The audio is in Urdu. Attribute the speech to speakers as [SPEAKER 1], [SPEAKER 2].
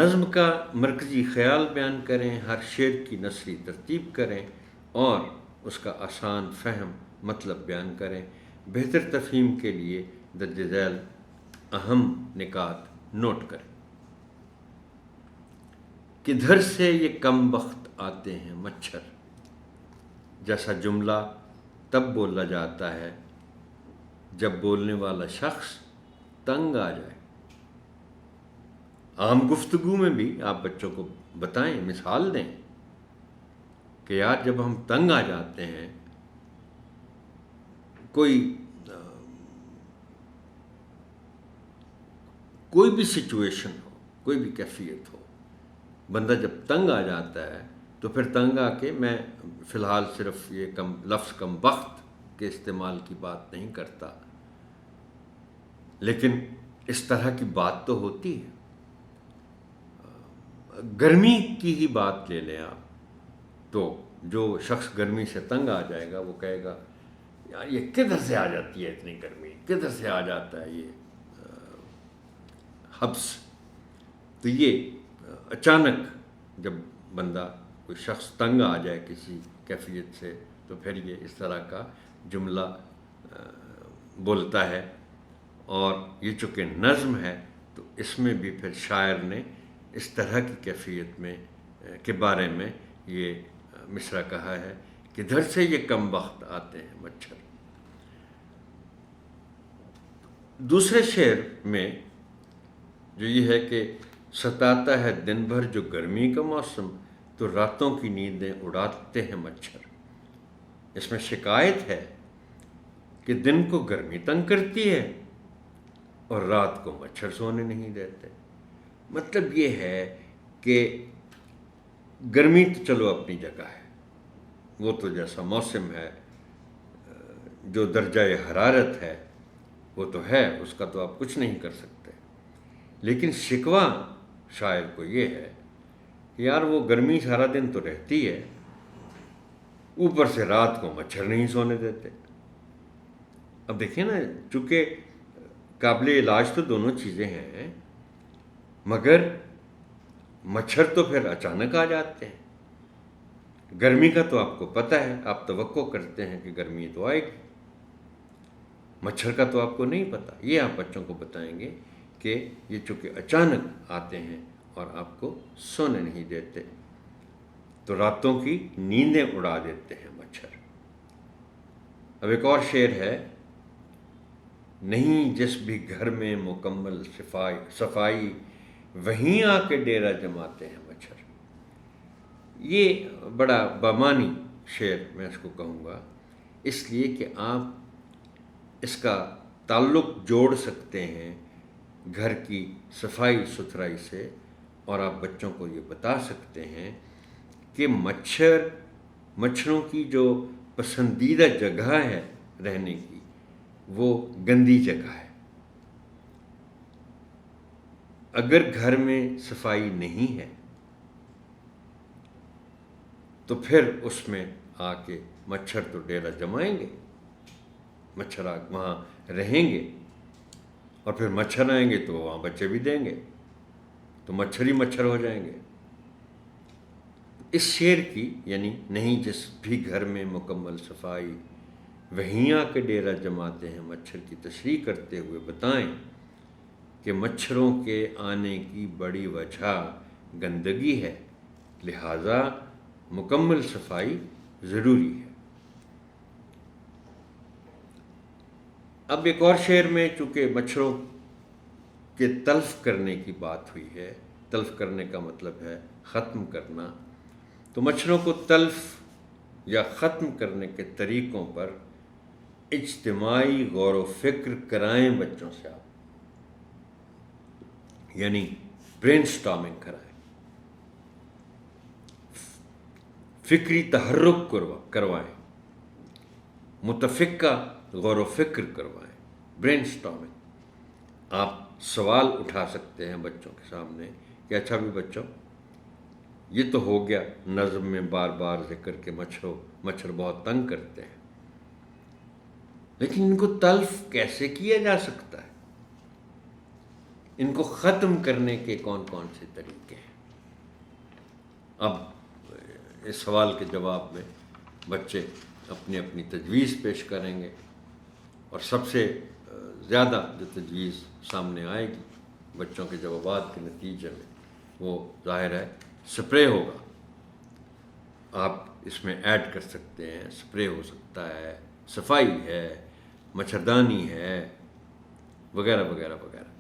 [SPEAKER 1] نظم کا مرکزی خیال بیان کریں، ہر شعر کی نثری ترتیب کریں اور اس کا آسان فہم مطلب بیان کریں۔ بہتر تفہیم کے لیے درج ذیل اہم نکات نوٹ کریں۔ کدھر سے یہ کم بخت آتے ہیں مچھر، جیسا جملہ تب بولا جاتا ہے جب بولنے والا شخص تنگ آ جائے۔ عام گفتگو میں بھی آپ بچوں کو بتائیں، مثال دیں کہ یار جب ہم تنگ آ جاتے ہیں، کوئی بھی سچویشن ہو، کوئی بھی کیفیت ہو، بندہ جب تنگ آ جاتا ہے تو پھر تنگ آ کے، میں فی الحال صرف یہ لفظ کم بخت کے استعمال کی بات نہیں کرتا، لیکن اس طرح کی بات تو ہوتی ہے۔ گرمی کی ہی بات لے لیں آپ، تو جو شخص گرمی سے تنگ آ جائے گا وہ کہے گا یار یہ کدھر سے آ جاتی ہے اتنی گرمی، کدھر سے آ جاتا ہے یہ حبس۔ تو یہ اچانک جب بندہ کوئی شخص تنگ آ جائے کسی کیفیت سے، تو پھر یہ اس طرح کا جملہ بولتا ہے۔ اور یہ چونکہ نظم ہے تو اس میں بھی پھر شاعر نے اس طرح کی کیفیت میں کے بارے میں یہ مصرع کہا ہے، کدھر سے یہ کم بخت آتے ہیں مچھر۔ دوسرے شعر میں جو یہ ہے کہ ستاتا ہے دن بھر جو گرمی کا موسم، تو راتوں کی نیندیں اڑاتے ہیں مچھر۔ اس میں شکایت ہے کہ دن کو گرمی تنگ کرتی ہے اور رات کو مچھر سونے نہیں دیتے۔ مطلب یہ ہے کہ گرمی تو چلو اپنی جگہ ہے، وہ تو جیسا موسم ہے، جو درجہ حرارت ہے وہ تو ہے، اس کا تو آپ کچھ نہیں کر سکتے۔ لیکن شکوہ شاعر کو یہ ہے کہ یار وہ گرمی سارا دن تو رہتی ہے، اوپر سے رات کو مچھر نہیں سونے دیتے۔ اب دیکھیں نا، چونکہ قابل علاج تو دونوں چیزیں ہیں، مگر مچھر تو پھر اچانک آ جاتے ہیں۔ گرمی کا تو آپ کو پتہ ہے، آپ توقع کرتے ہیں کہ گرمی تو آئے گی، مچھر کا تو آپ کو نہیں پتہ۔ یہ آپ بچوں کو بتائیں گے کہ یہ چونکہ اچانک آتے ہیں اور آپ کو سونے نہیں دیتے، تو راتوں کی نیندیں اڑا دیتے ہیں مچھر۔ اب ایک اور شعر ہے، نہیں جس بھی گھر میں مکمل صفائی، وہیں آ کے ڈیرا جماتے ہیں مچھر۔ یہ بڑا بامانی شعر میں اس کو کہوں گا، اس لیے کہ آپ اس کا تعلق جوڑ سکتے ہیں گھر کی صفائی ستھرائی سے، اور آپ بچوں کو یہ بتا سکتے ہیں کہ مچھروں کی جو پسندیدہ جگہ ہے رہنے کی، وہ گندی جگہ ہے۔ اگر گھر میں صفائی نہیں ہے تو پھر اس میں آ کے مچھر تو ڈیرا جمائیں گے، مچھر وہاں رہیں گے، اور پھر مچھر آئیں گے تو وہاں بچے بھی دیں گے، تو مچھر ہی مچھر ہو جائیں گے۔ اس شعر کی یعنی نہیں جس بھی گھر میں مکمل صفائی، وہیں آ کے ڈیرا جماتے ہیں مچھر کی تشریح کرتے ہوئے بتائیں کہ مچھروں کے آنے کی بڑی وجہ گندگی ہے، لہٰذا مکمل صفائی ضروری ہے۔ اب ایک اور شعر میں چونکہ مچھروں کے تلف کرنے کی بات ہوئی ہے، تلف کرنے کا مطلب ہے ختم کرنا، تو مچھروں کو تلف یا ختم کرنے کے طریقوں پر اجتماعی غور و فکر کرائیں بچوں سے آپ، یعنی برین سٹارمنگ کرائیں، فکری تحرک کروائیں، متفقہ غور و فکر کروائیں، برین سٹارمنگ۔ آپ سوال اٹھا سکتے ہیں بچوں کے سامنے کہ اچھا بھی بچوں، یہ تو ہو گیا نظم میں بار بار ذکر کہ مچھر بہت تنگ کرتے ہیں، لیکن ان کو تلف کیسے کیا جا سکتا ہے؟ ان کو ختم کرنے کے کون کون سے طریقے ہیں؟ اب اس سوال کے جواب میں بچے اپنی اپنی تجویز پیش کریں گے، اور سب سے زیادہ جو تجویز سامنے آئے گی بچوں کے جوابات کے نتیجے میں، وہ ظاہر ہے سپرے ہوگا۔ آپ اس میں ایڈ کر سکتے ہیں، سپرے ہو سکتا ہے، صفائی ہے، مچھردانی ہے، وغیرہ وغیرہ وغیرہ۔